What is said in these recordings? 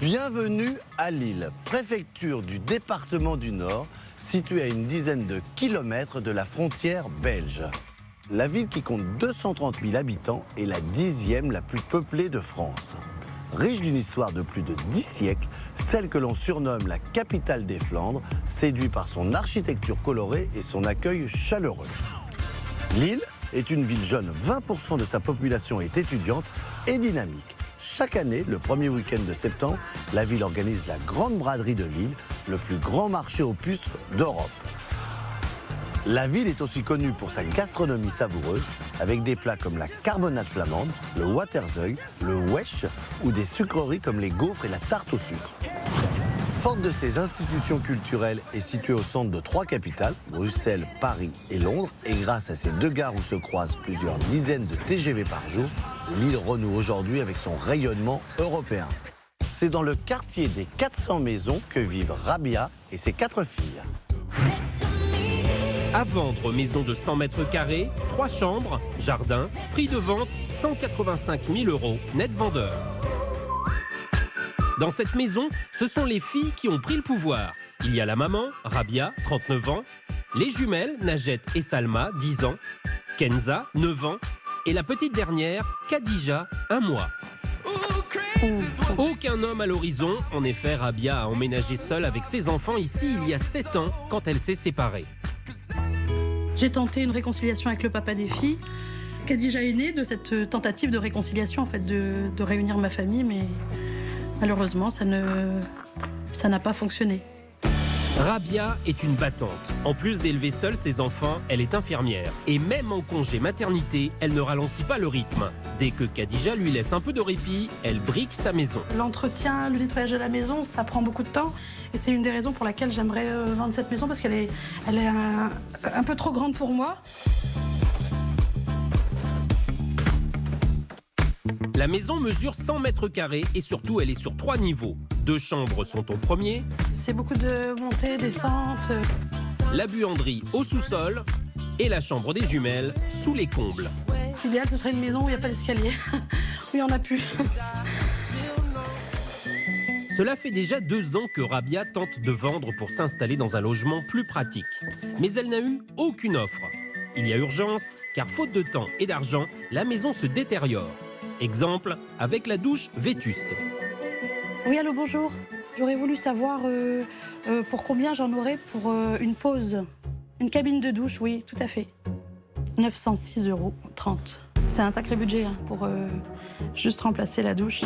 Bienvenue à Lille, préfecture du département du Nord, située à une dizaine de kilomètres de la frontière belge. La ville qui compte 230 000 habitants est la 10e la plus peuplée de France. Riche d'une histoire de plus de 10 siècles, celle que l'on surnomme la capitale des Flandres, séduit par son architecture colorée et son accueil chaleureux. Lille est une ville jeune, 20% de sa population est étudiante et dynamique. Chaque année, le premier week-end de septembre, la ville organise la Grande Braderie de Lille, le plus grand marché aux puces d'Europe. La ville est aussi connue pour sa gastronomie savoureuse, avec des plats comme la carbonade flamande, le waterzeug, le wesh ou des sucreries comme les gaufres et la tarte au sucre. Forte de ses institutions culturelles et située au centre de 3 capitales, Bruxelles, Paris et Londres, et grâce à ces 2 gares où se croisent plusieurs dizaines de TGV par jour, Lille renoue aujourd'hui avec son rayonnement européen. C'est dans le quartier des 400 maisons que vivent Rabia et ses 4 filles. À vendre, maison de 100 mètres carrés, 3 chambres, jardin, prix de vente 185 000 € net vendeur. Dans cette maison, ce sont les filles qui ont pris le pouvoir. Il y a la maman, Rabia, 39 ans, les jumelles, Najette et Salma, 10 ans, Kenza, 9 ans, et la petite dernière, Khadija, 1 mois. Aucun homme à l'horizon. En effet, Rabia a emménagé seule avec ses enfants ici il y a 7 ans quand elle s'est séparée. J'ai tenté une réconciliation avec le papa des filles. Khadija est née de cette tentative de réconciliation, en fait, de réunir ma famille, mais malheureusement, ça n'a pas fonctionné. Rabia est une battante. En plus d'élever seule ses enfants, elle est infirmière. Et même en congé maternité, elle ne ralentit pas le rythme. Dès que Khadija lui laisse un peu de répit, elle brique sa maison. L'entretien, le nettoyage de la maison, ça prend beaucoup de temps. Et c'est une des raisons pour laquelle j'aimerais vendre cette maison, parce qu'elle est un peu trop grande pour moi. La maison mesure 100 mètres carrés et surtout elle est sur 3 niveaux. 2 chambres sont au premier. C'est beaucoup de montées, descentes. La buanderie au sous-sol et la chambre des jumelles sous les combles. L'idéal, ce serait une maison où il n'y a pas d'escalier, où il n'y en a plus. Cela fait déjà 2 ans que Rabia tente de vendre pour s'installer dans un logement plus pratique. Mais elle n'a eu aucune offre. Il y a urgence, car faute de temps et d'argent, la maison se détériore. Exemple, avec la douche vétuste. Oui, allô, bonjour. J'aurais voulu savoir pour combien j'en aurais pour une pause. Une cabine de douche, oui, tout à fait. 906,30 €. C'est un sacré budget pour juste remplacer la douche.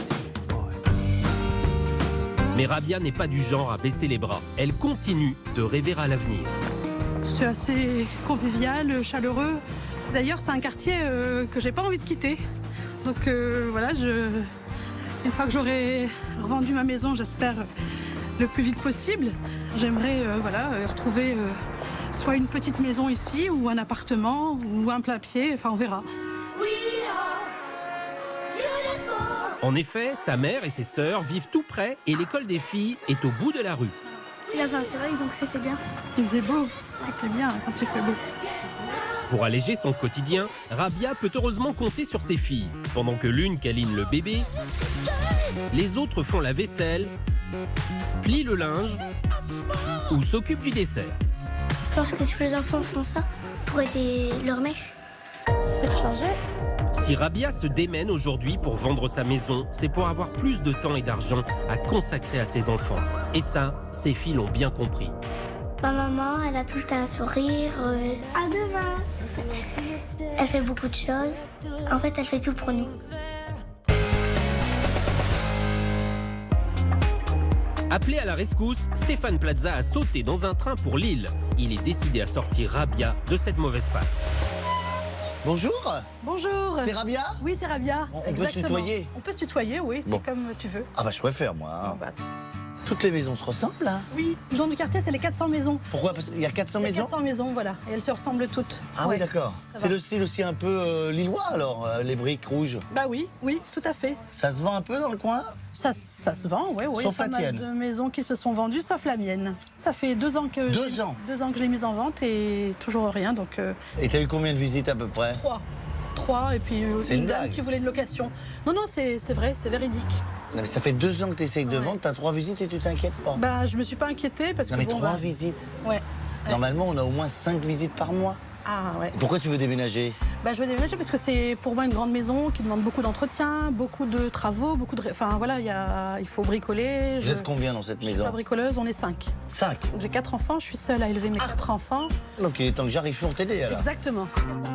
Mais Rabia n'est pas du genre à baisser les bras. Elle continue de rêver à l'avenir. C'est assez convivial, chaleureux. D'ailleurs, c'est un quartier que j'ai pas envie de quitter. Donc voilà, une fois que j'aurai revendu ma maison, j'espère le plus vite possible, j'aimerais retrouver soit une petite maison ici, ou un appartement, ou un plain-pied, enfin on verra. En effet, sa mère et ses sœurs vivent tout près et l'école des filles est au bout de la rue. Il avait un soleil, donc c'était bien. Il faisait beau, c'est bien quand il fait beau. Pour alléger son quotidien, Rabia peut heureusement compter sur ses filles. Pendant que l'une câline le bébé, les autres font la vaisselle, plient le linge ou s'occupent du dessert. Je pense que tous les enfants font ça pour aider leur mère. Si Rabia se démène aujourd'hui pour vendre sa maison, c'est pour avoir plus de temps et d'argent à consacrer à ses enfants. Et ça, ses filles l'ont bien compris. Ma maman, elle a tout le temps un sourire. À demain. Elle fait beaucoup de choses. En fait, elle fait tout pour nous. Appelé à la rescousse, Stéphane Plaza a sauté dans un train pour Lille. Il est décidé à sortir Rabia de cette mauvaise passe. Bonjour. Bonjour. C'est Rabia? Oui, c'est Rabia. On peut se tutoyer? On peut se tutoyer, oui, c'est bon. comme tu veux. Ah bah je préfère moi. Bon, bah. Toutes les maisons se ressemblent là? Oui, le nom du quartier, c'est les 400 maisons. Pourquoi? Parce qu'il y a 400 Il y a maisons? 400 maisons, voilà, et elles se ressemblent toutes. Ah Ouais. oui, d'accord. Ça C'est va. le style aussi un peu lillois alors, les briques rouges. Bah oui, tout à fait. Ça se vend un peu dans le coin? Ça se vend, oui. Il y a Sauf pas la mal tienne. de maisons qui se sont vendues, sauf la mienne. Ça fait 2 ans que 2 ans? 2 ans que je l'ai mise en vente et toujours rien, donc... Et t'as eu combien de visites à peu près? 3. 3 et puis C'est une dame blague. qui voulait une location. Non, non, c'est vrai, c'est véridique. Non, mais ça fait 2 ans que tu essayes de vendre, tu as 3 visites et tu t'inquiètes pas. Bah, je me suis pas inquiétée parce Non, que mais bon, 3 bah, visites. ouais. Normalement, on a au moins 5 visites par mois. Ah ouais. Pourquoi tu veux déménager? Bah, je veux déménager parce que c'est pour moi une grande maison qui demande beaucoup d'entretien, beaucoup de travaux, enfin voilà, il faut bricoler. Vous êtes combien dans cette Je suis maison? pas bricoleuse, on est 5. 5. J'ai 4 enfants, je suis seule à élever mes 4 enfants. Donc il est temps que j'arrive pour t'aider alors. Exactement.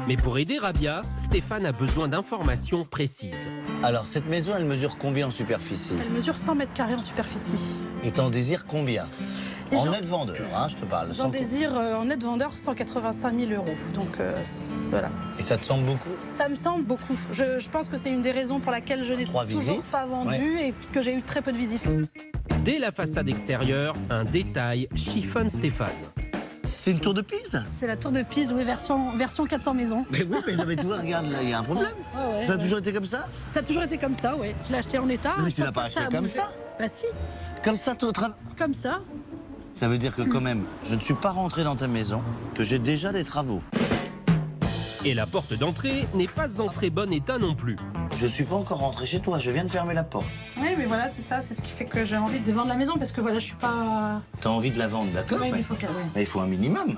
Mais pour aider Rabia, Stéphane a besoin d'informations précises. Alors cette maison, elle mesure combien en superficie? Elle mesure 100 mètres carrés en superficie. Et t'en désires combien? Et En j'en- net vendeur, hein, je te parle. J'en désire en net vendeur 185 000 €. Donc voilà. Et ça te semble beaucoup? Ça me semble beaucoup. Je pense que c'est une des raisons pour laquelle je n'ai 3 toujours visites. pas vendu et que j'ai eu très peu de visites. Dès la façade extérieure, un détail chiffonne Stéphane. C'est une tour de Pise? C'est la tour de Pise, oui, version 400 maisons. Mais oui, mais non, mais toi, regarde, là, il y a un problème. Ouais, Ça a ouais. toujours été comme ça? Ça a toujours été comme ça, oui. Je l'ai acheté en état. Mais je tu l'as pense pas que acheté a comme bougé. ça? Bah si, Comme ça, toi, comme ça. Ça veut dire que quand même, je ne suis pas rentré dans ta maison, que j'ai déjà des travaux. Et la porte d'entrée n'est pas en très bon état non plus. Je suis pas encore rentré chez toi, je viens de fermer la porte. Oui, mais voilà, c'est ça, c'est ce qui fait que j'ai envie de vendre la maison parce que voilà, je suis pas. T'as envie de la vendre, d'accord? Ouais, mais mais... il faut qu'elle. Ouais. mais il faut un minimum.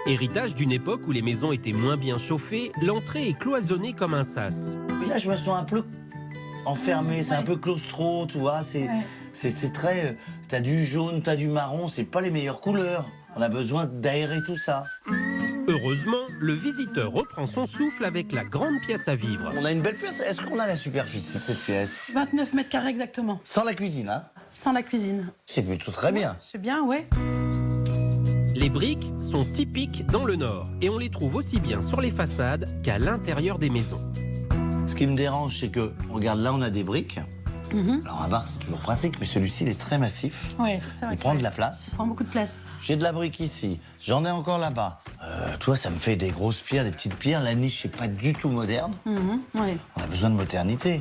Héritage d'une époque où les maisons étaient moins bien chauffées, l'entrée est cloisonnée comme un sas. Mais là, je me sens un peu enfermé, c'est un peu claustro, tu vois. C'est très. T'as du jaune, t'as du marron, c'est pas les meilleures couleurs. On a besoin d'aérer tout ça. Heureusement, le visiteur reprend son souffle avec la grande pièce à vivre. On a une belle pièce. Est-ce qu'on a la superficie de cette pièce? 29 mètres carrés exactement, Sans la cuisine, hein? sans la cuisine. C'est plutôt très bien. C'est bien, ouais. Les briques sont typiques dans le Nord et on les trouve aussi bien sur les façades qu'à l'intérieur des maisons. Ce qui me dérange, c'est que, regarde, là, on a des briques. Alors, un bar, c'est toujours pratique, mais celui-ci, il est très massif. Ouais, c'est vrai. Il prend de la place. Il prend beaucoup de place. J'ai de la brique ici, j'en ai encore là-bas. Toi, ça me fait des grosses pierres, des petites pierres. La niche n'est pas du tout moderne. Ouais. On a besoin de modernité.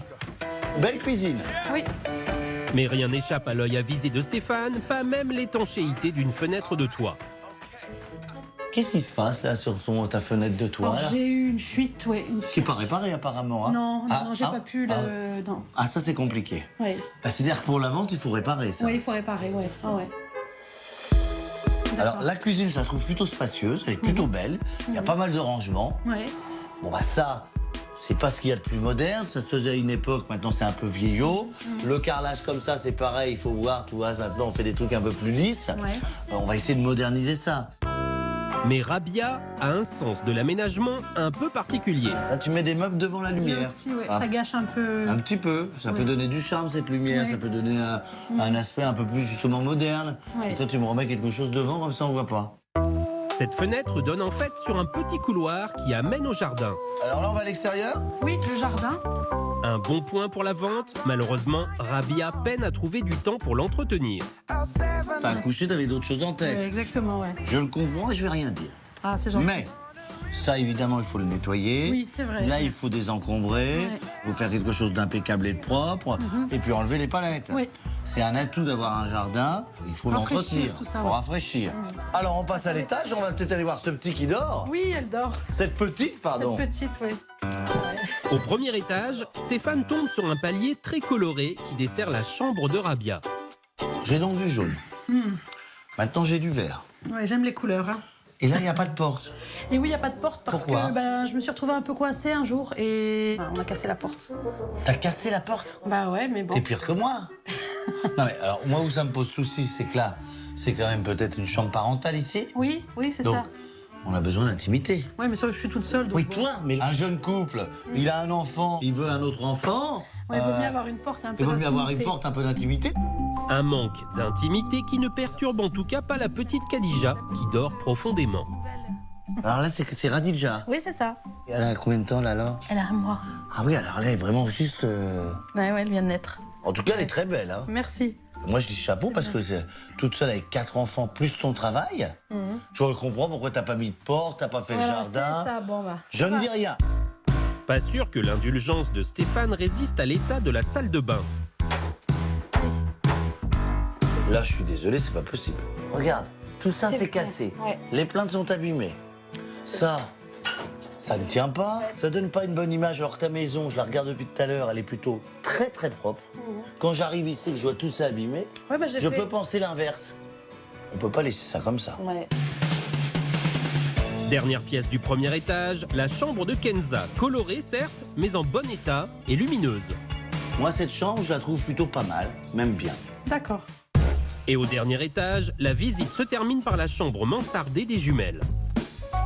Belle cuisine. Oui. Mais rien n'échappe à l'œil avisé de Stéphane, pas même l'étanchéité d'une fenêtre de toit. Qu'est-ce qui se passe là sur ta fenêtre de toit Alors, là j'ai eu une fuite, ouais. Qui n'est pas réparée apparemment. Hein Non, j'ai pas pu le. Non. Ah, ça c'est compliqué. Ouais. Bah, c'est-à-dire que pour la vente, il faut réparer ça. Ouais, il faut réparer, ouais. Ah ouais. Alors la cuisine, je la trouve plutôt spacieuse, elle est plutôt belle. Il y a pas mal de rangements. Ouais. Bon bah ça, c'est pas ce qu'il y a de plus moderne. Ça se faisait à une époque, maintenant c'est un peu vieillot. Le carrelage comme ça, c'est pareil, il faut voir, tu vois, maintenant on fait des trucs un peu plus lisses. Ouais. On va essayer de moderniser ça. Mais Rabia a un sens de l'aménagement un peu particulier. Là, tu mets des meubles devant la Là lumière. aussi, ouais. Ah. Ça gâche un peu. Un petit peu, ça peut donner du charme cette lumière, Ouais. ça peut donner un aspect un peu plus justement moderne. Ouais. Et toi tu me remets quelque chose devant, comme ça on voit pas. Cette fenêtre donne en fait sur un petit couloir qui amène au jardin. Alors là on va à l'extérieur. Oui, le jardin. Un bon point pour la vente, malheureusement, Rabia peine à trouver du temps pour l'entretenir. T'as accouché, t'avais d'autres choses en tête. Exactement, ouais. Je le comprends et je vais rien dire. Ah, c'est gentil. Mais ça évidemment il faut le nettoyer. Oui, c'est vrai. Là il faut désencombrer, Ouais. il faut faire quelque chose d'impeccable et de propre, et puis enlever les palettes. Oui. C'est un atout d'avoir un jardin, il faut Rafraîchir l'entretenir, tout il ça, faut ouais. rafraîchir. Alors on passe à l'étage, on va peut-être aller voir ce petit qui dort. Oui, elle dort. Cette petite, pardon. Cette petite, oui. Au premier étage, Stéphane tombe sur un palier très coloré qui dessert la chambre de Rabia. J'ai donc du jaune. Maintenant j'ai du vert. Ouais, j'aime les couleurs. Hein. Et là il n'y a pas de porte. Et oui, il n'y a pas de porte parce Pourquoi que je me suis retrouvée un peu coincée un jour et on a cassé la porte. T'as cassé la porte. Bah ouais, mais bon. T'es pire que moi. Non mais alors moi où ça me pose souci, c'est que là, c'est quand même peut-être une chambre parentale ici. Oui, oui, c'est Donc ça. on a besoin d'intimité. Oui, mais ça, je suis toute seule. Donc Oui, bon. toi, mais un jeune couple, il a un enfant, il veut un autre enfant. Ouais, il vaut mieux avoir une porte et un peu Il vaut mieux avoir une d'intimité. porte, un peu d'intimité. Un manque d'intimité qui ne perturbe en tout cas pas la petite Khadija qui dort profondément. Alors là, c'est Radija. Oui, c'est ça. Et elle a combien de temps là, là? Elle a un mois. Ah oui, alors elle est vraiment juste... Ouais, elle vient de naître. En tout cas, elle est très belle. Hein. Merci. Moi, je dis chapeau parce que c'est toute seule avec 4 enfants, plus ton travail. Je comprends pourquoi t'as pas mis de porte, t'as pas fait Voilà, le jardin. c'est ça, bon bah. Je ne dis rien. Pas sûr que l'indulgence de Stéphane résiste à l'état de la salle de bain. Là, je suis désolé, c'est pas possible. Regarde, tout ça, C'est c'est bon. cassé. Ouais. Les plaintes sont abîmées. Ça, Ça ne tient pas, ça donne pas une bonne image. Alors que ta maison, je la regarde depuis tout à l'heure, elle est plutôt très très propre. Quand j'arrive ici, que je vois tout ça abîmé, Ouais, bah, je peux penser l'inverse. On peut pas laisser ça comme ça. Ouais. Dernière pièce du premier étage, la chambre de Kenza, colorée certes, mais en bon état et lumineuse. Moi, cette chambre, je la trouve plutôt pas mal, même bien. D'accord. Et au dernier étage, la visite se termine par la chambre mansardée des jumelles.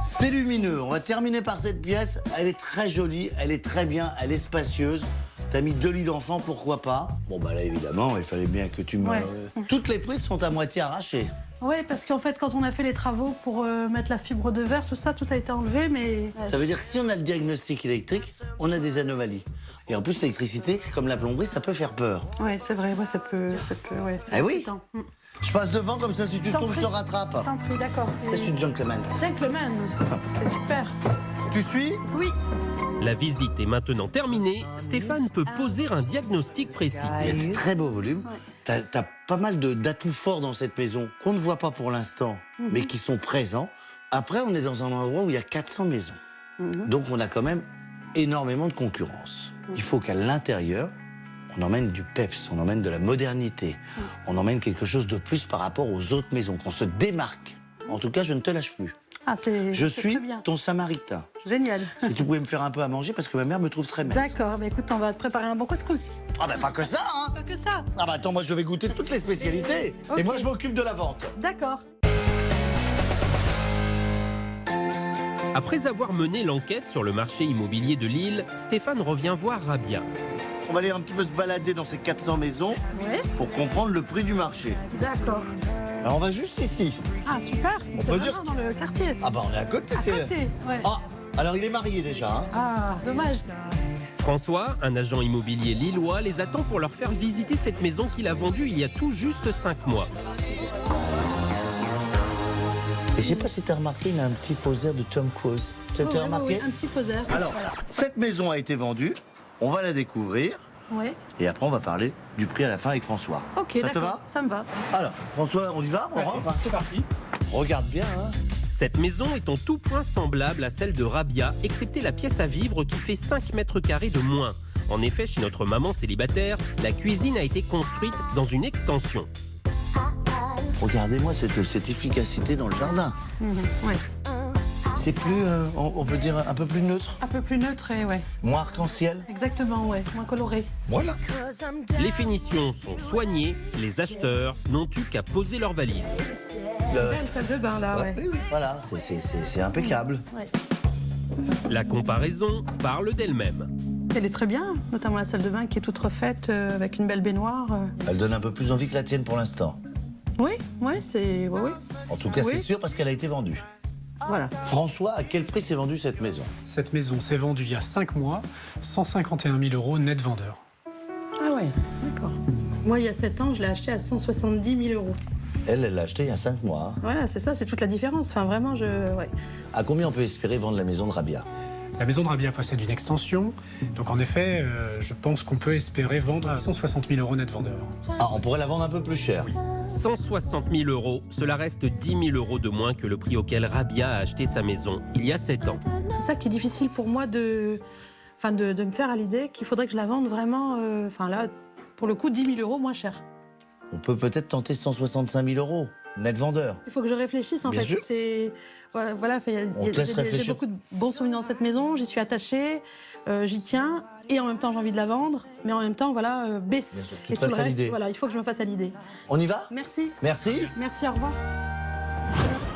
C'est lumineux. On va terminer par cette pièce. Elle est très jolie, elle est très bien, elle est spacieuse. T'as mis 2 lits d'enfants, pourquoi pas? Bon, bah là, évidemment, il fallait bien que tu me... Ouais. Toutes les prises sont à moitié arrachées. Oui, parce qu'en fait, quand on a fait les travaux pour mettre la fibre de verre, tout a été enlevé, mais... Ça veut dire que si on a le diagnostic électrique, on a des anomalies. Et en plus, l'électricité, c'est comme la plomberie, ça peut faire peur. Oui, c'est vrai, ouais, ça peut, ouais, c'est Eh oui. excitant. Je passe devant, comme ça, si tu Je t'en tombes, je te prie. rattrape. Je t'en prie, d'accord. Ça, je suis gentleman. Gentleman, c'est super. Tu suis? Oui. La visite est maintenant terminée, Stéphane peut poser un diagnostic précis. Il y a de très beaux volumes. T'as pas mal d'atouts forts dans cette maison qu'on ne voit pas pour l'instant, mais qui sont présents. Après, on est dans un endroit où il y a 400 maisons. Donc, on a quand même énormément de concurrence. Il faut qu'à l'intérieur, on emmène du peps, on emmène de la modernité, on emmène quelque chose de plus par rapport aux autres maisons, qu'on se démarque. En tout cas, je ne te lâche plus. Ah, Je c'est suis très bien. ton samaritain. Génial. Si tu pouvais me faire un peu à manger, parce que ma mère me trouve très maigre. D'accord, mais écoute, on va te préparer un bon couscous. Ah ben pas que ça, hein. Pas que ça. Ah bah attends, moi je vais goûter toutes les spécialités. Ok. Et moi je m'occupe de la vente. D'accord. Après avoir mené l'enquête sur le marché immobilier de Lille, Stéphane revient voir Rabia. On va aller un petit peu se balader dans ces 400 maisons Oui. pour comprendre le prix du marché. D'accord. Alors on va juste ici. Ah, super. On C'est peut vraiment dire dans le quartier. Ah bah on est à côté, À côté, ouais. Ah, alors il est marié déjà, hein. Ah, dommage. François, un agent immobilier lillois, les attend pour leur faire visiter cette maison qu'il a vendue il y a tout juste 5 mois. Et je sais pas si t'as remarqué, il a un petit faux air de Tom Cruise. T'as Oui, remarqué? un petit faux air. Alors, cette maison a été vendue, on va la découvrir, Oui. et après on va parler du prix à la fin avec François. Ok, Ça te d'accord. va? Ça me va. Alors, François, on y va? On rentre? C'est parti. Regarde bien, hein. Cette maison est en tout point semblable à celle de Rabia, excepté la pièce à vivre qui fait 5 mètres carrés de moins. En effet, chez notre maman célibataire, la cuisine a été construite dans une extension. Regardez-moi cette efficacité dans le jardin. Ouais. C'est plus, on peut dire, un peu plus neutre, Un peu plus neutre et ouais. moins arc-en-ciel. Exactement, ouais. Moins coloré. Voilà. Les finitions sont soignées, les acheteurs n'ont eu qu'à poser leurs valises. Belle salle de bain là, ouais. Oui, oui. Voilà, c'est impeccable. Ouais. La comparaison parle d'elle-même. Elle est très bien, notamment la salle de bain qui est toute refaite avec une belle baignoire. Elle donne un peu plus envie que la tienne pour l'instant. Oui, ouais, c'est. Oui, oui. En tout cas, Oui. c'est sûr parce qu'elle a été vendue. Voilà. François, à quel prix s'est vendue cette maison? Cette maison s'est vendue il y a 5 mois, 151 000 € net vendeur. Ah ouais, d'accord. Moi, il y a 7 ans, je l'ai acheté à 170 000 €. Elle l'a acheté il y a 5 mois. hein. Voilà, c'est ça, c'est toute la différence. Enfin, vraiment, ouais. À combien on peut espérer vendre la maison de Rabia? La maison de Rabia possède une extension, donc en effet, je pense qu'on peut espérer vendre à 160 000 € net vendeur. Ah, on pourrait la vendre un peu plus cher. 160 000 €, cela reste 10 000 € de moins que le prix auquel Rabia a acheté sa maison il y a 7 ans. C'est ça qui est difficile pour moi de me faire à l'idée qu'il faudrait que je la vende vraiment, là, pour le coup, 10 000 € moins cher. On peut peut-être tenter 165 000 € net vendeur. Il faut que je réfléchisse, en Bien fait. sûr. Voilà, On te laisse j'ai réfléchir. beaucoup de bons souvenirs dans cette maison, j'y suis attachée, j'y tiens, et en même temps j'ai envie de la vendre, mais en même temps, baisse. Bien sûr, tu Et te tout le fasses à reste, l'idée. voilà, il faut que je me fasse à l'idée. On y va? Merci. Merci. Merci, au revoir.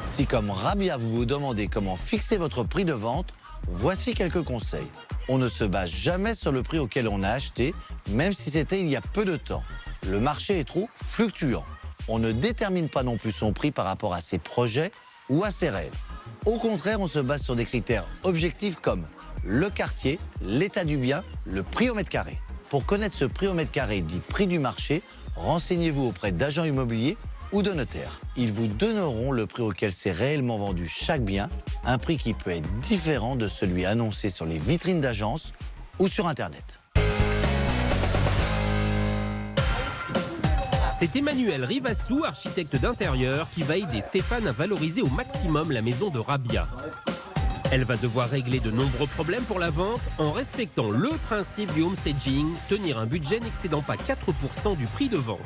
Si comme Rabia, vous vous demandez comment fixer votre prix de vente, voici quelques conseils. On ne se base jamais sur le prix auquel on a acheté, même si c'était il y a peu de temps. Le marché est trop fluctuant. On ne détermine pas non plus son prix par rapport à ses projets ou à ses rêves. Au contraire, on se base sur des critères objectifs comme le quartier, l'état du bien, le prix au mètre carré. Pour connaître ce prix au mètre carré dit prix du marché, renseignez-vous auprès d'agents immobiliers ou de notaires. Ils vous donneront le prix auquel s'est réellement vendu chaque bien, un prix qui peut être différent de celui annoncé sur les vitrines d'agences ou sur Internet. C'est Emmanuel Rivassou, architecte d'intérieur, qui va aider Stéphane à valoriser au maximum la maison de Rabia. Elle va devoir régler de nombreux problèmes pour la vente en respectant le principe du homestaging, tenir un budget n'excédant pas 4% du prix de vente.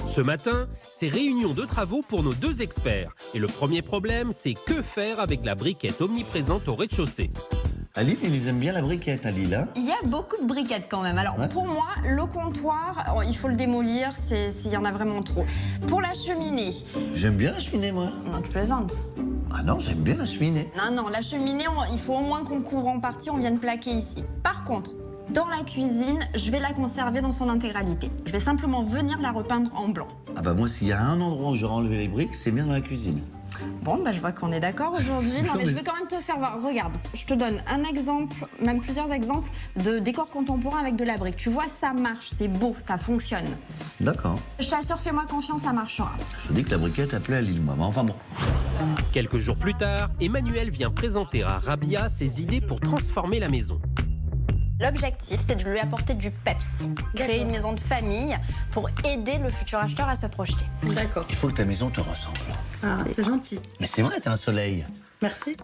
Ce matin, c'est réunion de travaux pour nos 2 experts. Et le premier problème, c'est que faire avec la briquette omniprésente au rez-de-chaussée. À Lille, ils aiment bien la briquette à Lille. Hein, Il y a beaucoup de briquettes quand même. Alors pour moi, le comptoir, il faut le démolir s'il y en a vraiment trop. Pour la cheminée. J'aime bien la cheminée, moi. Non, tu plaisantes. Ah non, j'aime bien la cheminée. Non, la cheminée, il faut au moins qu'on couvre en partie, on vienne plaquer ici. Par contre, dans la cuisine, je vais la conserver dans son intégralité. Je vais simplement venir la repeindre en blanc. Ah bah moi, s'il y a un endroit où j'aurais enlevé les briques, c'est bien dans la cuisine. Bon, je vois qu'on est d'accord aujourd'hui. Non, mais je vais quand même te faire voir. Regarde, je te donne un exemple, même plusieurs exemples de décors contemporains avec de la brique. Tu vois, ça marche, c'est beau, ça fonctionne. D'accord. Je t'assure, fais-moi confiance, ça marchera. Je dis que la briquette appelait à Lille, moi. Mais enfin bon. Quelques jours plus tard, Emmanuel vient présenter à Rabia ses idées pour transformer la maison. L'objectif, c'est de lui apporter du peps, créer une maison de famille pour aider le futur acheteur à se projeter. D'accord. Il faut que ta maison te ressemble. Ah, c'est gentil. Mais c'est vrai, t'as un soleil. Merci.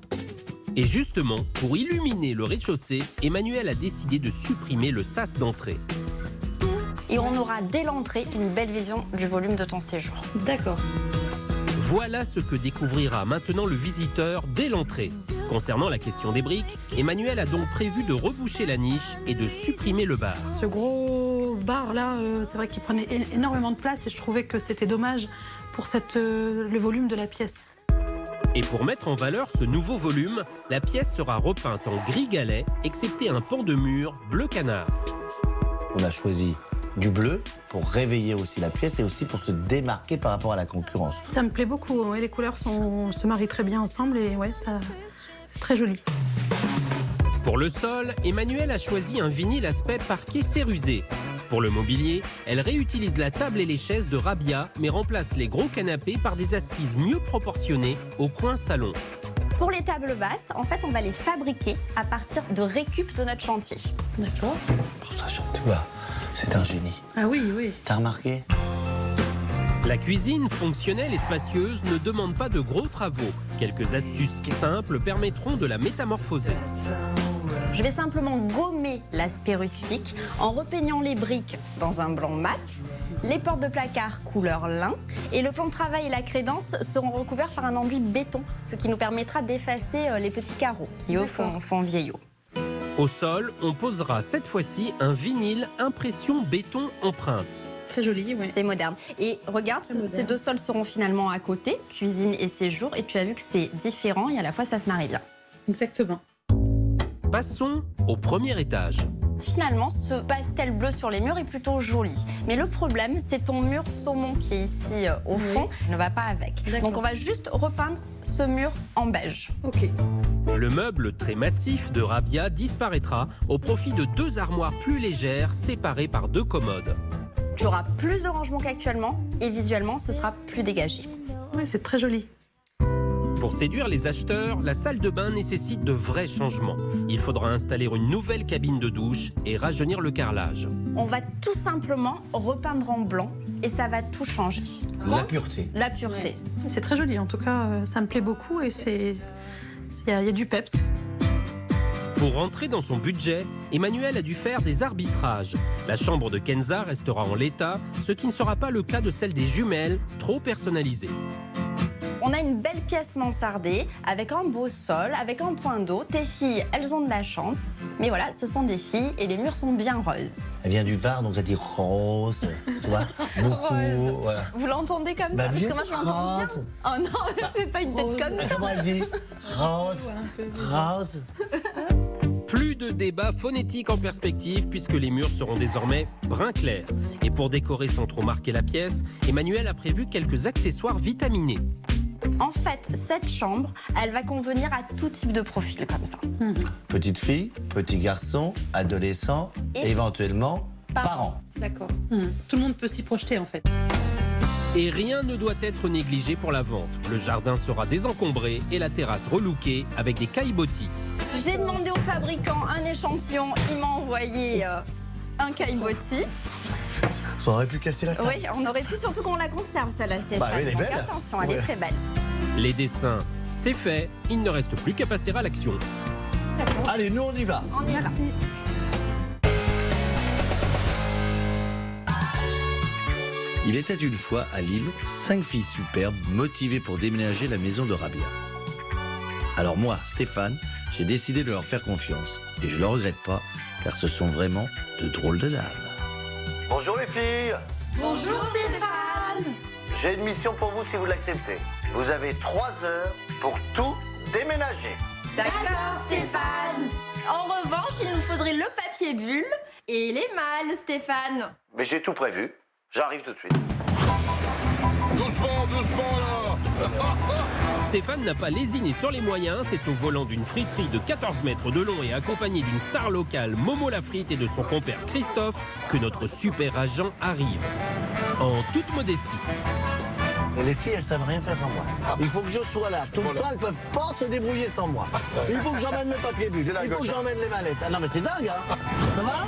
Et justement, pour illuminer le rez-de-chaussée, Emmanuel a décidé de supprimer le sas d'entrée. Et on aura dès l'entrée une belle vision du volume de ton séjour. D'accord. Voilà ce que découvrira maintenant le visiteur dès l'entrée. Concernant la question des briques, Emmanuel a donc prévu de reboucher la niche et de supprimer le bar. Ce gros bar là, c'est vrai qu'il prenait énormément de place et je trouvais que c'était dommage pour le volume de la pièce. Et pour mettre en valeur ce nouveau volume, la pièce sera repeinte en gris galet, excepté un pan de mur bleu canard. On a choisi du bleu pour réveiller aussi la pièce et aussi pour se démarquer par rapport à la concurrence. Ça me plaît beaucoup, ouais, les couleurs se marient très bien ensemble et ouais, ça très joli. Pour le sol, Emmanuel a choisi un vinyle aspect parquet cérusé. Pour le mobilier, elle réutilise la table et les chaises de Rabia, mais remplace les gros canapés par des assises mieux proportionnées au coin salon. Pour les tables basses, en fait, on va les fabriquer à partir de récup de notre chantier. D'accord. Ça, tu vois, c'est un génie. Ah oui, oui. T'as remarqué ? La cuisine, fonctionnelle et spacieuse, ne demande pas de gros travaux. Quelques astuces simples permettront de la métamorphoser. Je vais simplement gommer l'aspect rustique en repeignant les briques dans un blanc mat, les portes de placard couleur lin et le plan de travail et la crédence seront recouverts par un enduit béton, ce qui nous permettra d'effacer les petits carreaux qui, eux, font vieillot. Au sol, on posera cette fois-ci un vinyle impression béton empreinte. Très joli, ouais. C'est moderne. Et regarde, ces 2 sols seront finalement à côté, cuisine et séjour, et tu as vu que c'est différent et à la fois ça se marie bien. Exactement. Passons au premier étage. Finalement, ce pastel bleu sur les murs est plutôt joli. Mais le problème, c'est ton mur saumon qui est ici au fond, ne va pas avec. Donc on va juste repeindre ce mur en beige. Ok. Le meuble très massif de Rabia disparaîtra au profit de 2 armoires plus légères séparées par 2 commodes. Tu auras plus de rangement qu'actuellement et visuellement, ce sera plus dégagé. Ouais, c'est très joli. Pour séduire les acheteurs, la salle de bain nécessite de vrais changements. Il faudra installer une nouvelle cabine de douche et rajeunir le carrelage. On va tout simplement repeindre en blanc et ça va tout changer. La pureté. La pureté. Ouais. C'est très joli, en tout cas, ça me plaît beaucoup et il y a du peps. Pour rentrer dans son budget, Emmanuel a dû faire des arbitrages. La chambre de Kenza restera en l'état, ce qui ne sera pas le cas de celle des jumelles, trop personnalisées. On a une belle pièce mansardée avec un beau sol, avec un point d'eau. Tes filles, elles ont de la chance. Mais voilà, ce sont des filles et les murs sont bien roses. Elle vient du Var, donc elle dit rose, tu vois, beaucoup, Rose. voilà. Vous l'entendez comme Bah, ça? Parce bien que moi, je sûr, l'entends bien. rose. Oh non, fais pas une tête comme ça. Comment elle dit? Rose, rose. Plus de débats phonétiques en perspective puisque les murs seront désormais brun clair. Et pour décorer sans trop marquer la pièce, Emmanuel a prévu quelques accessoires vitaminés. En fait, cette chambre, elle va convenir à tout type de profil comme ça. Petite fille, petit garçon, adolescent, Et éventuellement parents. D'accord. Tout le monde peut s'y projeter, en fait. Et rien ne doit être négligé pour la vente. Le jardin sera désencombré et la terrasse relookée avec des caillebotis. J'ai demandé au fabricant un échantillon. Il m'a envoyé un caillebotis. Ça aurait pu casser la table. Oui, on aurait pu surtout qu'on la conserve, celle-là. Bah oui, elle est belle. Attention, elle Ouais. est très belle. Les dessins, c'est fait, il ne reste plus qu'à passer à l'action. Allez, nous on y va. On y va. Il était une fois à Lille 5 filles superbes motivées pour déménager la maison de Rabia. Alors moi, Stéphane, j'ai décidé de leur faire confiance. Et je ne le regrette pas, car ce sont vraiment de drôles de dames. Bonjour les filles. Bonjour Stéphane. J'ai une mission pour vous si vous l'acceptez. Vous avez 3 heures pour tout déménager. D'accord Stéphane. En revanche, il nous faudrait le papier bulle et les malles, Stéphane. Mais j'ai tout prévu. J'arrive tout de suite. Doucement, doucement là. Stéphane n'a pas lésiné sur les moyens, c'est au volant d'une friterie de 14 mètres de long et accompagné d'une star locale, Momo la frite, et de son compère Christophe, que notre super agent arrive. En toute modestie. Et les filles, elles savent rien faire sans moi. Il faut que je sois là. Tout le temps, elles peuvent pas se débrouiller sans moi. Il faut que j'emmène le papier bulle. Il faut que j'emmène les mallettes. Ah non, mais c'est dingue, hein. Ça va?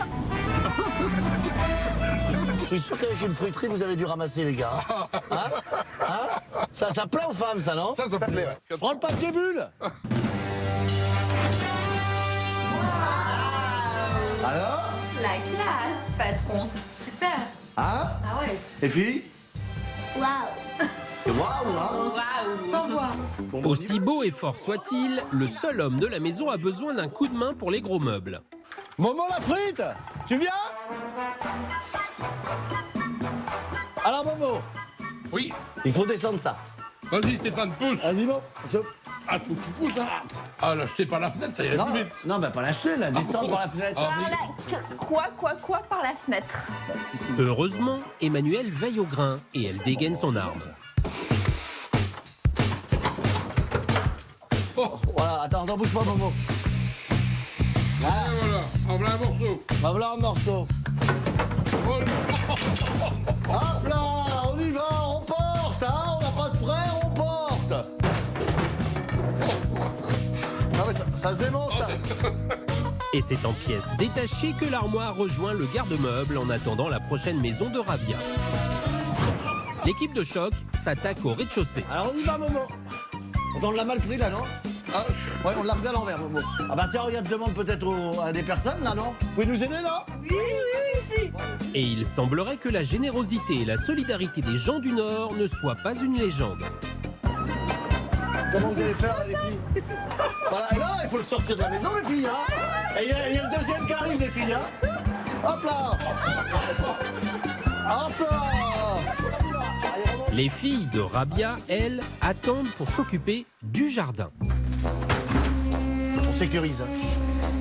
Je suis sûr qu'avec une friterie, vous avez dû ramasser, les gars. Hein? Hein? Ça plaît aux femmes, ça, non? Ça plaît, ouais. Prends le papier bulle. Alors? La classe, patron. Super. Hein? Ah ouais. Les filles? Waouh. C'est waouh, hein? Waouh. Sans voix. Aussi beau et fort soit-il, le seul homme de la maison a besoin d'un coup de main pour les gros meubles. Momo la frite, tu viens? Alors Momo, Oui. il faut descendre ça. Vas-y Stéphane, pousse. Vas-y Momo. Ah, faut qu'il pousse, hein. Ah, l'acheter par la fenêtre, ça irait Non, plus vite. non, bah pas l'acheter, là, descendre par la fenêtre. Ah, oui. Quoi par la fenêtre? Heureusement, Emmanuelle veille au grain et elle dégaine son arme. Voilà, attends, bouge pas Momo. Et voilà, en voilà un morceau. Va voilà un morceau. Oh, Hop là, on y va, on porte, hein, on n'a pas de frais, on porte. Non mais ça se démonte, ça. Et c'est en pièces détachées que l'armoire rejoint le garde-meuble en attendant la prochaine maison de Rabia. L'équipe de choc s'attaque au rez-de-chaussée. Alors on y va Momo. On l'a mal pris là, non? ah, Ouais, on l'a pris à l'envers, Momo. Ah bah tiens, regarde, demande peut-être à des personnes là, non? Vous pouvez nous aider là? Et il semblerait que la générosité et la solidarité des gens du Nord ne soient pas une légende. Comment vous allez faire là, les filles? Voilà, et là, il faut le sortir de la maison, les filles, hein? Et il y a le deuxième qui arrive, les filles, hein? Hop là! Hop là! Les filles de Rabia, elles, attendent pour s'occuper du jardin. On sécurise.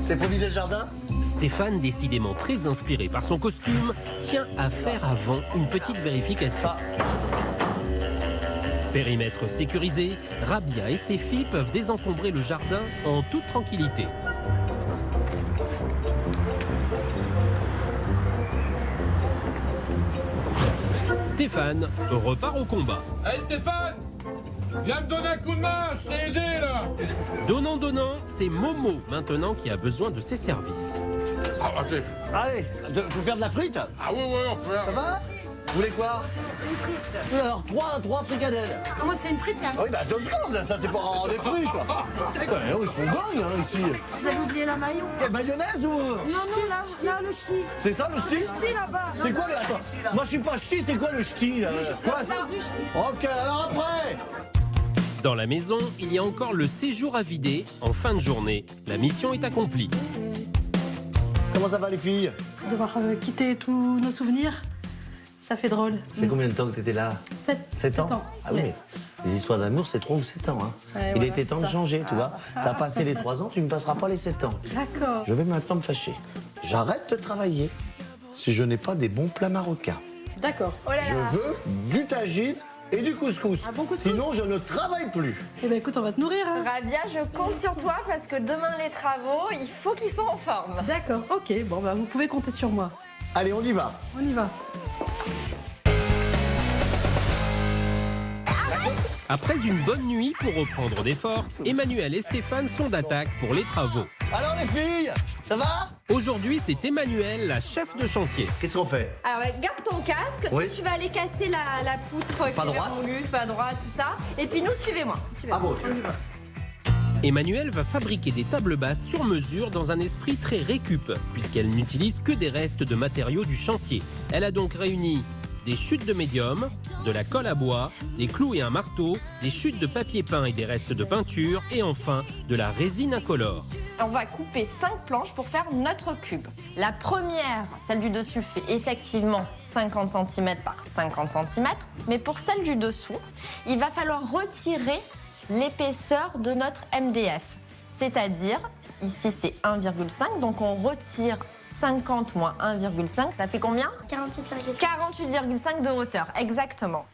C'est pour vider le jardin? Stéphane, décidément très inspiré par son costume, tient à faire avant une petite vérification. Ah. Périmètre sécurisé, Rabia et ses filles peuvent désencombrer le jardin en toute tranquillité. Stéphane repart au combat. Allez Stéphane, viens me donner un coup de main, je t'ai aidé là. Donnant, c'est Momo maintenant qui a besoin de ses services. Ah, ok. Allez, faut faire de la frite? Ah ouais, on fait Ça va? Vous voulez quoi? Une frite. Alors, trois fricadelles. Ah, moi, c'est une frite, là. Ah oui, bah 2 secondes, ça c'est pour des fruits, quoi. Ouais, ils sont dingues, hein, ici. Vous avez oublié la maillot. Quelle mayonnaise ou... Non, là, le ch'ti. C'est ça le ch'ti? Ch'ti là-bas. C'est quoi le... Attends, moi je suis pas ch'ti, c'est quoi le ch'ti là? Quoi ça? Du ch'ti. Ok, alors après. Dans la maison, il y a encore le séjour à vider. En fin de journée, la mission est accomplie. Comment ça va les filles? Devoir quitter tous nos souvenirs, ça fait drôle. C'est combien de temps que t'étais là? 7 ans. Ah oui, mais les histoires d'amour, c'est 3 ou 7 ans. Hein. Ouais, Il voilà, était temps c'est de ça. changer, tu vois. T'as passé les 3 ans, tu ne passeras pas les 7 ans. D'accord. Je vais maintenant me fâcher. J'arrête de travailler si je n'ai pas des bons plats marocains. D'accord. Oh là là. Je veux du tagine et du couscous. Un bon couscous. Sinon, je ne travaille plus. Eh ben écoute, on va te nourrir. Hein. Rabia, je compte sur toi parce que demain les travaux, il faut qu'ils soient en forme. D'accord, ok. Bon, bah vous pouvez compter sur moi. Allez, on y va. On y va. Après une bonne nuit pour reprendre des forces, Emmanuelle et Stéphane sont d'attaque pour les travaux. Alors les filles, ça va? Aujourd'hui, c'est Emmanuelle, la chef de chantier. Qu'est-ce qu'on fait? Alors, garde ton casque. Oui. Toi, tu vas aller casser la poutre qui est vermoulue, pas droite, tout ça. Et puis nous, suivez-moi. Ah bon, On y va. Emmanuelle va fabriquer des tables basses sur mesure dans un esprit très récup, puisqu'elle n'utilise que des restes de matériaux du chantier. Elle a donc réuni des chutes de médium, de la colle à bois, des clous et un marteau, des chutes de papier peint et des restes de peinture, et enfin de la résine incolore. On va couper 5 planches pour faire notre cube. La première, celle du dessus, fait effectivement 50 cm par 50 cm. Mais pour celle du dessous, il va falloir retirer l'épaisseur de notre MDF. C'est-à-dire, ici c'est 1,5, donc on retire 50 moins 1,5, ça fait combien? 48,5. 48,5 de hauteur, exactement.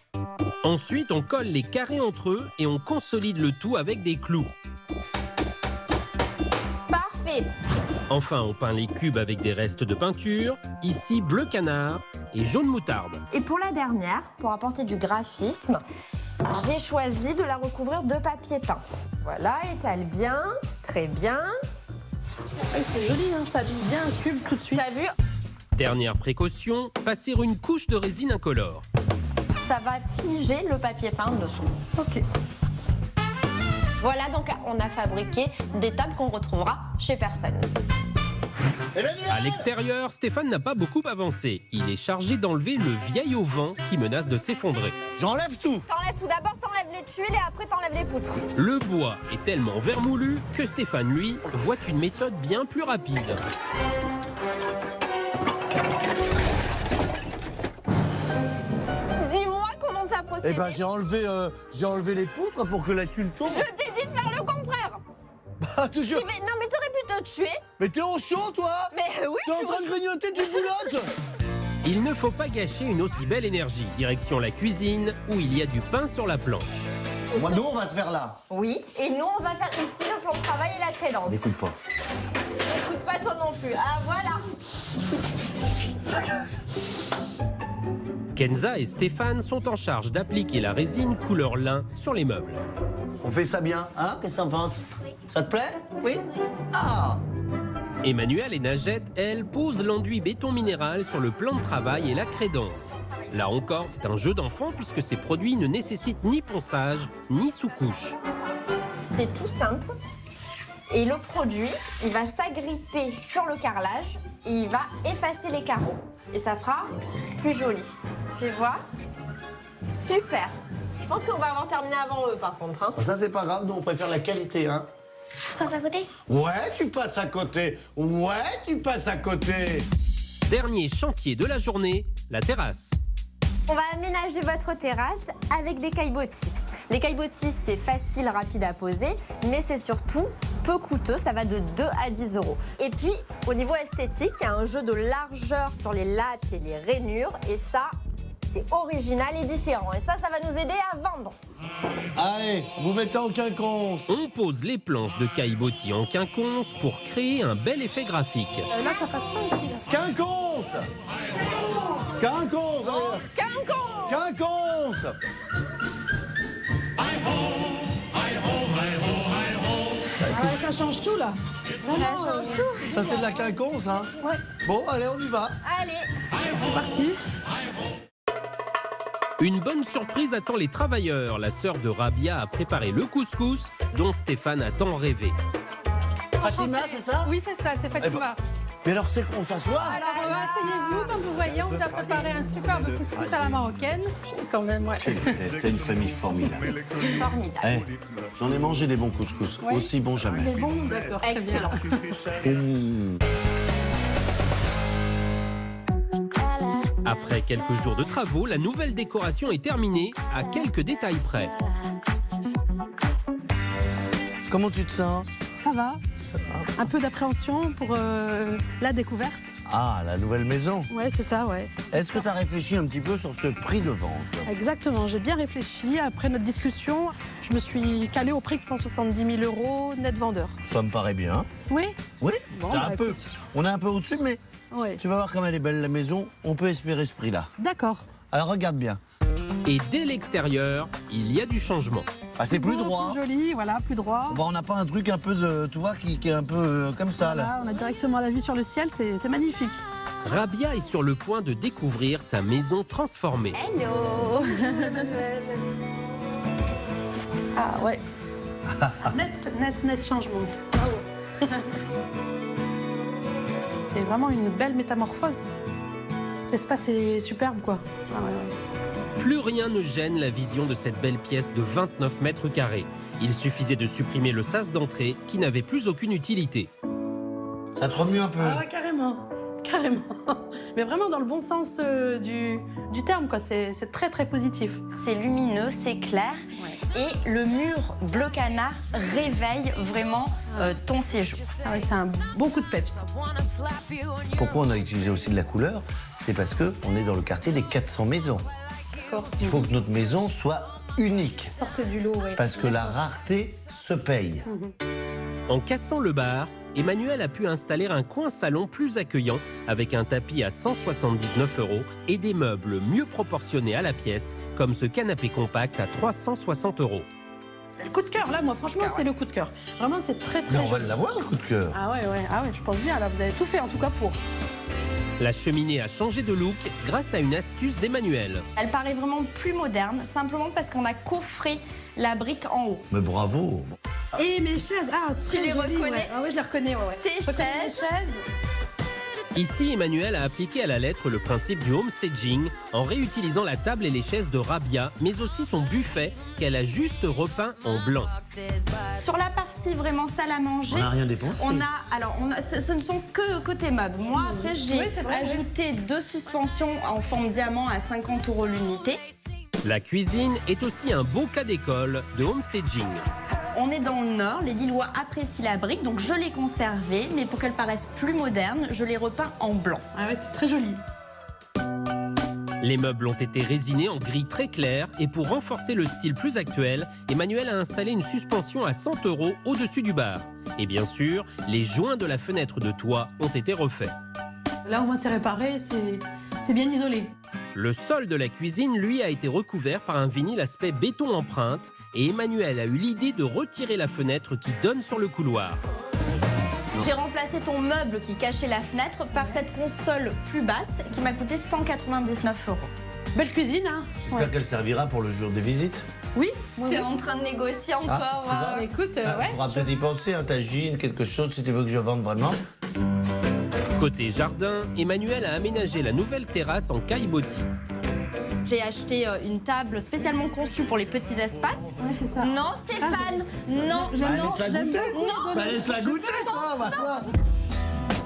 Ensuite, on colle les carrés entre eux et on consolide le tout avec des clous. Parfait. Enfin, on peint les cubes avec des restes de peinture, ici bleu canard et jaune moutarde. Et pour la dernière, pour apporter du graphisme, j'ai choisi de la recouvrir de papier peint. Voilà, étale bien, très bien. C'est joli, hein, ça donne bien un cube tout de suite. Tu as vu? Dernière précaution, passer une couche de résine incolore. Ça va figer le papier peint dessous. Ok. Voilà, donc on a fabriqué des tables qu'on retrouvera chez personne. À l'extérieur, Stéphane n'a pas beaucoup avancé. Il est chargé d'enlever le vieil auvent qui menace de s'effondrer. j'enlève tout. T'enlèves tout d'abord, t'enlèves les tuiles et après t'enlèves les poutres. Le bois est tellement vermoulu que Stéphane, lui, voit une méthode bien plus rapide. Dis-moi comment t'as procédé. Eh ben, j'ai enlevé les poutres pour que la tuile tombe. Je t'ai dit de faire le contraire. Ah, toujours. Non mais t'aurais pu te tuer. Mais t'es en chaud, toi? Mais oui, T'es en train de grignoter du boulotte? Il ne faut pas gâcher une aussi belle énergie. Direction la cuisine, où il y a du pain sur la planche. Moi, nous, on va te faire là. Oui, et nous on va faire ici le plan de travail et la crédence. N'écoute pas. N'écoute pas toi non plus. Ah voilà. Kenza et Stéphane sont en charge d'appliquer la résine couleur lin sur les meubles. On fait ça bien, hein? Qu'est-ce que t'en penses? Ça te plaît? Oui? Ah! Emmanuelle et Najette, elles, posent l'enduit béton minéral sur le plan de travail et la crédence. Là encore, c'est un jeu d'enfant puisque ces produits ne nécessitent ni ponçage, ni sous-couche. C'est tout simple. Et le produit, il va s'agripper sur le carrelage et il va effacer les carreaux. Et ça fera plus joli. Fais voir. Super. Je pense qu'on va avoir terminé avant eux par contre. Hein. Ça, c'est pas grave, nous, on préfère la qualité, hein? Je passe à côté? Ouais, tu passes à côté. Ouais, tu passes à côté. Dernier chantier de la journée, la terrasse. On va aménager votre terrasse avec des caillebotis. Les caillebotis, c'est facile, rapide à poser, mais c'est surtout peu coûteux, ça va de 2 à 10 euros. Et puis, au niveau esthétique, il y a un jeu de largeur sur les lattes et les rainures, et ça, c'est original et différent. Et ça va nous aider à vendre. Allez, vous mettez en quinconce. On pose les planches de caillebotis en quinconce pour créer un bel effet graphique. Là, ça passe pas aussi, là. Quinconce. Quinconce. Quinconce. Quinconce. Ouais, ça change tout, là. Vraiment, Ça change tout. Ça, c'est de la quinconce, hein? Ouais, Bon, allez, on y va. Allez. c'est parti. Une bonne surprise attend les travailleurs. La sœur de Rabia a préparé le couscous dont Stéphane a tant rêvé. Fatima, c'est ça? Oui, c'est ça, c'est Fatima. Mais alors, c'est qu'on s'assoit? Alors, asseyez-vous, comme vous voyez, on vous a préparé un superbe couscous à la marocaine. Quand même, ouais. T'es une famille formidable. Formidable. Eh, j'en ai mangé des bons couscous. Ouais. Aussi bons jamais. Mais bon, d'accord, très bien. Excellent. Après quelques jours de travaux, la nouvelle décoration est terminée à quelques détails près. Comment tu te sens? Ça va. Un peu d'appréhension pour la découverte. Ah, la nouvelle maison. Ouais, c'est ça, ouais. Est-ce que tu as réfléchi un petit peu sur ce prix de vente? Exactement, j'ai bien réfléchi. Après notre discussion, je me suis calée au prix de 170 000 € net vendeur. Ça me paraît bien. Oui? Oui, Bon, t'as bah, un peu. écoute. On est un peu au-dessus, mais Oui. tu vas voir comme elle est belle la maison. On peut espérer ce prix-là. D'accord. Alors regarde bien. Et dès l'extérieur, il y a du changement. Ah, c'est plus beau, droit. Plus joli, voilà, plus droit. Bon, on n'a pas un truc un peu de, tu vois, qui est un peu comme ça là. Voilà, on a directement la vue sur le ciel, c'est magnifique. Rabia est sur le point de découvrir sa maison transformée. Hello. Ah ouais. net changement. Bravo. C'est vraiment une belle métamorphose. L'espace est superbe, quoi. Ah ouais. Plus rien ne gêne la vision de cette belle pièce de 29 mètres carrés. Il suffisait de supprimer le sas d'entrée qui n'avait plus aucune utilité. Ça te remue un peu. Ah ouais, carrément. Mais vraiment dans le bon sens du terme, quoi. C'est très très positif. C'est lumineux, c'est clair. Et le mur bleu canard réveille vraiment ton séjour. Ah ouais, c'est un bon coup de peps. Pourquoi on a utilisé aussi de la couleur? C'est parce qu'on est dans le quartier des 400 maisons. Il faut que notre maison soit unique. Sorte du lot, ouais. Parce que la rareté se paye. En cassant le bar, Emmanuel a pu installer un coin salon plus accueillant avec un tapis à 179 € et des meubles mieux proportionnés à la pièce, comme ce canapé compact à 360 €. C'est le coup de cœur, là, moi, franchement, c'est le coup de cœur. Vraiment, c'est très Mais on joli. va l'avoir, le coup de cœur. Ah ouais, je pense bien, là, vous avez tout fait, en tout cas, pour. La cheminée a changé de look grâce à une astuce d'Emmanuel. Elle paraît vraiment plus moderne, simplement parce qu'on a coffré la brique en haut. Mais bravo. Et mes chaises, très les jolies, reconnais? ouais. Ah ouais, je les reconnais, ouais. Tes Je reconnais chaises. mes chaises. Ici, Emmanuel a appliqué à la lettre le principe du homestaging en réutilisant la table et les chaises de Rabia, mais aussi son buffet qu'elle a juste repeint en blanc. Sur la partie vraiment salle à manger, On n'a rien dépensé. ce ne sont que côté meubles. Moi, après, j'ai Oui, c'est vrai, ajouté 2 suspensions en forme diamant à 50 € l'unité. La cuisine est aussi un beau cas d'école de homestaging. On est dans le Nord, les Lillois apprécient la brique, donc je l'ai conservée, mais pour qu'elle paraisse plus moderne, je l'ai repeint en blanc. Ah ouais, c'est très joli. Les meubles ont été résinés en gris très clair et pour renforcer le style plus actuel, Emmanuel a installé une suspension à 100 € au-dessus du bar. Et bien sûr, les joints de la fenêtre de toit ont été refaits. Là, au moins, c'est réparé, c'est bien isolé. Le sol de la cuisine, lui, a été recouvert par un vinyle aspect béton empreinte et Emmanuel a eu l'idée de retirer la fenêtre qui donne sur le couloir. J'ai remplacé ton meuble qui cachait la fenêtre par cette console plus basse qui m'a coûté 199 €. Belle cuisine, hein. J'espère qu'elle servira pour le jour des visites. Oui, T'es en train de négocier encore. tu vois. Ah, écoute, On ouais. pourra peut-être y penser, un tagine, quelque chose, si tu veux que je vende vraiment. Côté jardin, Emmanuel a aménagé la nouvelle terrasse en caillebotis. J'ai acheté une table spécialement conçue pour les petits espaces. Ouais, c'est ça. Non, Stéphane, non, J'aime non, j'aime goûter. beaucoup. Bah, laisse-la goûter, quoi, va voir.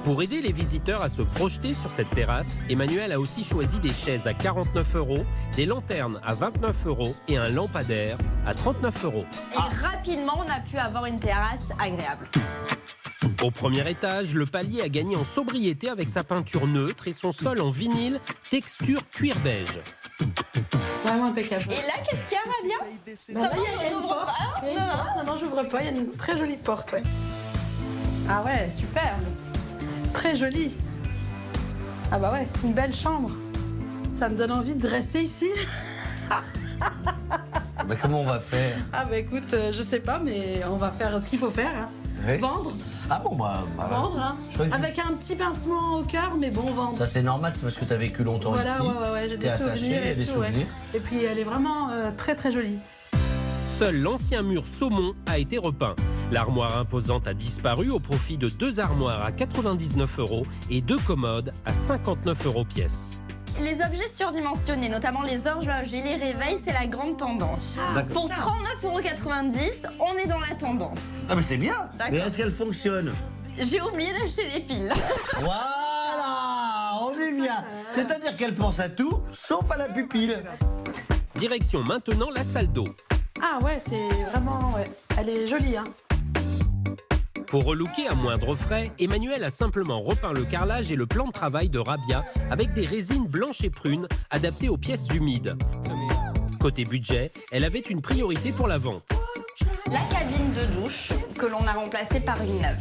Pour aider les visiteurs à se projeter sur cette terrasse, Emmanuel a aussi choisi des chaises à 49 €, des lanternes à 29 € et un lampadaire à 39 €. Et rapidement, on a pu avoir une terrasse agréable. Au premier étage, le palier a gagné en sobriété avec sa peinture neutre et son sol en vinyle texture cuir beige. Vraiment impeccable. Et là, qu'est-ce qu'il y a, Rabia? Bah, là, il y a une porte. Il y a une porte. Non, j'ouvre pas. Il y a une très jolie porte, ouais. Ah ouais, superbe. Très jolie. Ah bah ouais, une belle chambre. Ça me donne envie de rester ici. Mais comment on va faire? Ah bah écoute, je sais pas, mais on va faire ce qu'il faut faire. Hein. Ouais. Vendre. Ah bon, bah Vendre, hein. je crois que- Avec un petit pincement au cœur, mais bon, vendre. ça c'est normal, c'est parce que tu as vécu longtemps Voilà, ici. ouais, j'ai T'es des attaché, souvenirs il y a et des tout, ouais. souvenirs. Et puis elle est vraiment très très jolie. Seul l'ancien mur saumon a été repeint. L'armoire imposante a disparu au profit de 2 armoires à 99 € et 2 commodes à 59 € pièce. Les objets surdimensionnés, notamment les horloges et les réveils, c'est la grande tendance. D'accord. Pour 39,90 €, on est dans la tendance. Ah mais c'est bien. D'accord. Mais est-ce qu'elle fonctionne? J'ai oublié d'acheter les piles. Voilà, on est bien. C'est-à-dire qu'elle pense à tout, sauf à la pupille. Direction maintenant la salle d'eau. Ah ouais, c'est vraiment... Ouais. Elle est jolie, hein. Pour relooker à moindre frais, Emmanuel a simplement repeint le carrelage et le plan de travail de Rabia avec des résines blanches et prunes adaptées aux pièces humides. Côté budget, elle avait une priorité pour la vente. La cabine de douche que l'on a remplacée par une neuve.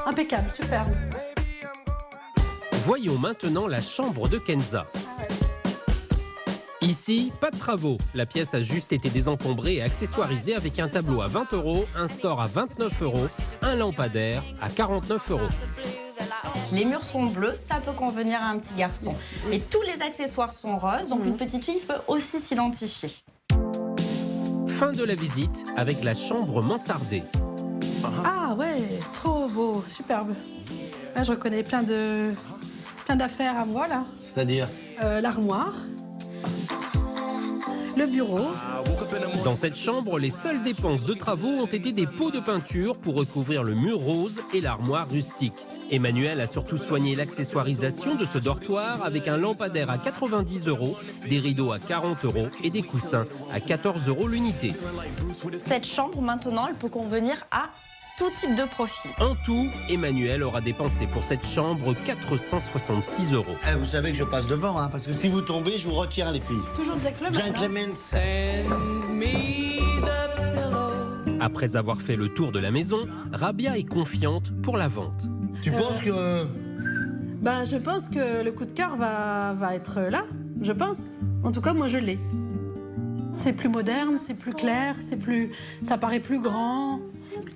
Impeccable, superbe. Voyons maintenant la chambre de Kenza. Ici, pas de travaux. La pièce a juste été désencombrée et accessoirisée avec un tableau à 20 €, un store à 29 €, un lampadaire à 49 €. Les murs sont bleus, ça peut convenir à un petit garçon. Mais tous les accessoires sont roses, donc une petite fille peut aussi s'identifier. Fin de la visite avec la chambre mansardée. Ah ouais, trop beau, superbe. Là, je reconnais plein d'affaires à moi, là. C'est-à-dire? L'armoire, le bureau. Dans cette chambre, les seules dépenses de travaux ont été des pots de peinture pour recouvrir le mur rose et l'armoire rustique. Emmanuel a surtout soigné l'accessoirisation de ce dortoir avec un lampadaire à 90 €, des rideaux à 40 € et des coussins à 14 € l'unité. Cette chambre, maintenant, elle peut convenir à tout type de profil. En tout, Emmanuel aura dépensé pour cette chambre 466 €. Eh, vous savez que je passe devant, hein, parce que si vous tombez, je vous retire les filles. Toujours Jack Lemon. Gentlemen. Après avoir fait le tour de la maison, Rabia est confiante pour la vente. Tu penses que... Ben, je pense que le coup de cœur va être là, je pense. En tout cas, moi, je l'ai. C'est plus moderne, c'est plus clair, ça paraît plus grand.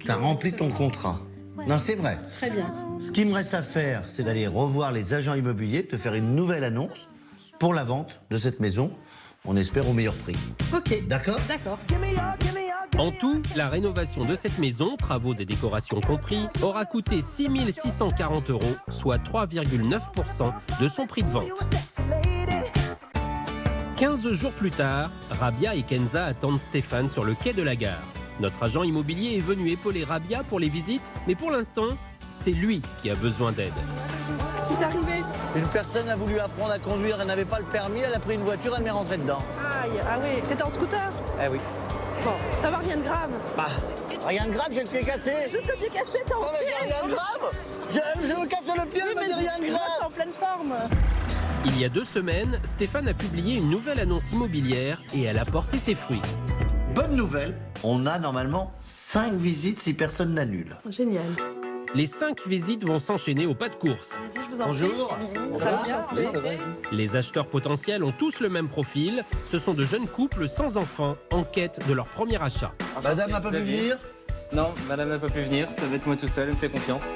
T'as rempli ton contrat. Non, c'est vrai. Très bien. Ce qui me reste à faire, c'est d'aller revoir les agents immobiliers, de faire une nouvelle annonce pour la vente de cette maison. On espère au meilleur prix. Ok. D'accord? D'accord. En tout, la rénovation de cette maison, travaux et décorations compris, aura coûté 6 640 €, soit 3,9% de son prix de vente. 15 jours plus tard, Rabia et Kenza attendent Stéphane sur le quai de la gare. Notre agent immobilier est venu épauler Rabia pour les visites, mais pour l'instant, c'est lui qui a besoin d'aide. Qu'est-ce qui t'est arrivé? Une personne a voulu apprendre à conduire, elle n'avait pas le permis, elle a pris une voiture, elle m'est rentrée dedans. Aïe, ah oui, t'étais en scooter? Eh oui. Bon, ça va, rien de grave. Bah, rien de grave, j'ai le pied cassé. Juste le pied cassé, t'es Oh, mais entier. j'ai rien de grave. Je me casse le pied, Oui, mais mais rien de t'es grave. en pleine forme. Il y a 2 semaines, Stéphane a publié une nouvelle annonce immobilière et elle a porté ses fruits. Bonne nouvelle, on a normalement 5 visites si personne n'annule. Génial. Les 5 visites vont s'enchaîner au pas de course. Vas-y, je vous en Bonjour. prie. Émilie, Ça va? Rabia, Oui, ça santé. Les acheteurs potentiels ont tous le même profil. Ce sont de jeunes couples sans enfants en quête de leur premier achat. Madame n'a pas pu venir? Non, madame n'a pas pu venir, ça va être moi tout seul, elle me fait confiance.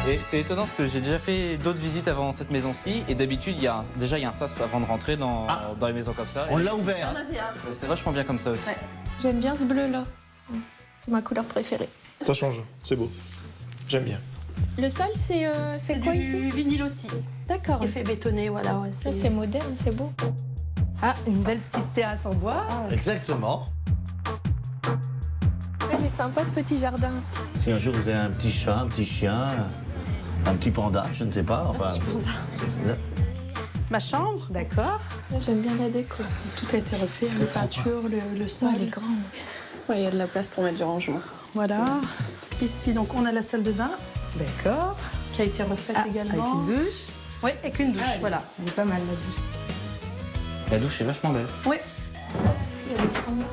Et c'est étonnant parce que j'ai déjà fait d'autres visites avant cette maison-ci et d'habitude il y a un sas avant de rentrer dans les maisons comme ça. On l'a ouvert. C'est vachement bien comme ça aussi. Ouais. J'aime bien ce bleu-là. C'est ma couleur préférée. Ça change, c'est beau. J'aime bien. Le sol, c'est quoi du ici? vinyle aussi. D'accord. Effet bétonné, voilà. Ouais, Ça, c'est moderne, c'est beau. Ah, une belle petite terrasse en bois. Exactement. Ouais, c'est sympa ce petit jardin. Si un jour vous avez un petit chat, un petit chien, un petit panda, je ne sais pas. Enfin, Un petit panda. Ma chambre, D'accord. J'aime bien la déco. tout a été refait, les peintures, le sol. Elle est grande. Ouais, il y a de la place pour mettre du rangement. Voilà. Ici, donc, on a la salle de bain D'accord. qui a été refaite également. Avec une douche. Oui, avec une douche, Ah, voilà. Elle est pas mal la douche. La douche est vachement belle. Oui.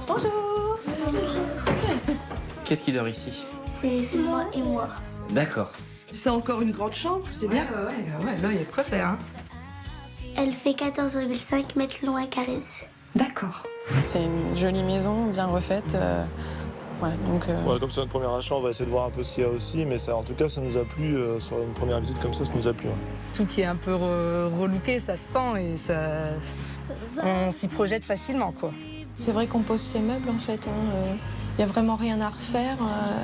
Bonjour. Qu'est-ce qui dort ici? C'est moi et moi. D'accord. C'est encore une grande chambre, c'est bien. Ouais, là, il y a de quoi faire. Hein. Elle fait 14,5 mètres long à Caresse. D'accord. C'est une jolie maison, bien refaite. Ouais, comme c'est notre premier achat, on va essayer de voir un peu ce qu'il y a aussi, mais ça, en tout cas, ça nous a plu. Sur une première visite comme ça nous a plu. Ouais. Tout qui est un peu relooké, ça se sent et ça... on s'y projette facilement, quoi. C'est vrai qu'on pose ses meubles, en fait. Il n'y a vraiment rien à refaire.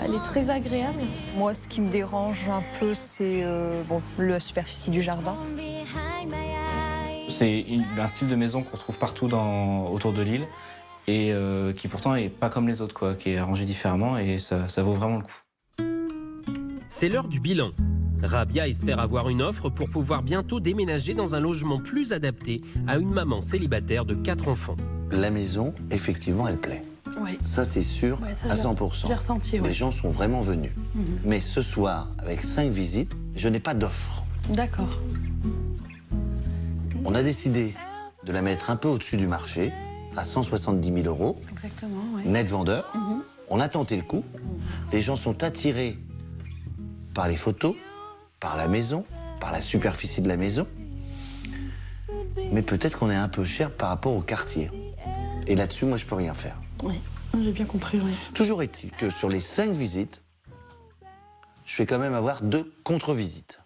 Elle est très agréable. Moi, ce qui me dérange un peu, c'est la superficie du jardin. C'est un style de maison qu'on retrouve partout autour de l'île et qui pourtant est pas comme les autres, quoi, qui est rangé différemment et ça vaut vraiment le coup. C'est l'heure du bilan. Rabia espère avoir une offre pour pouvoir bientôt déménager dans un logement plus adapté à une maman célibataire de 4 enfants. La maison, effectivement, elle plaît. Oui. Ça, c'est sûr, Ouais, ça, à j'ai 100%. ressenti, oui. Les gens sont vraiment venus. Mais ce soir, avec 5 visites, je n'ai pas d'offre. D'accord. On a décidé de la mettre un peu au-dessus du marché, à 170 000 €, Exactement, oui. net vendeur. On a tenté le coup. Les gens sont attirés par les photos, par la maison, par la superficie de la maison. mais peut-être qu'on est un peu cher par rapport au quartier. Et là-dessus, moi, je peux rien faire. Oui, j'ai bien compris, oui. Toujours est-il que sur les 5 visites, je vais quand même avoir 2 contre-visites.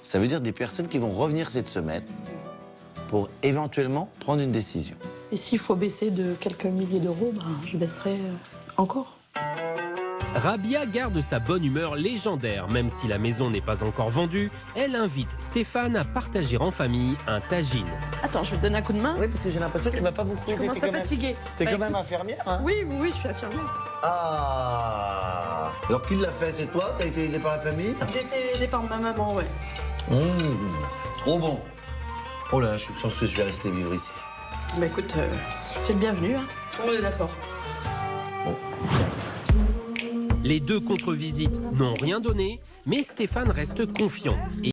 Ça veut dire des personnes qui vont revenir cette semaine pour éventuellement prendre une décision. Et s'il faut baisser de quelques milliers d'euros, ben, je baisserai encore. Rabia garde sa bonne humeur légendaire. Même si la maison n'est pas encore vendue, elle invite Stéphane à partager en famille un tagine. Attends, je vais te donner un coup de main. Oui, parce que j'ai l'impression qu'il ne m'a pas beaucoup aidé. Je commence à fatiguer. T'es quand même infirmière, hein? Oui, je suis infirmière. Ah! Alors qui l'a fait? C'est toi? T'as été aidé par la famille? J'ai été aidée par ma maman, ouais. Trop bon. Oh là, je pense que je vais rester vivre ici. Bah écoute, tu es le bienvenu, hein. On est d'accord. Les 2 contre-visites n'ont rien donné, mais Stéphane reste confiant.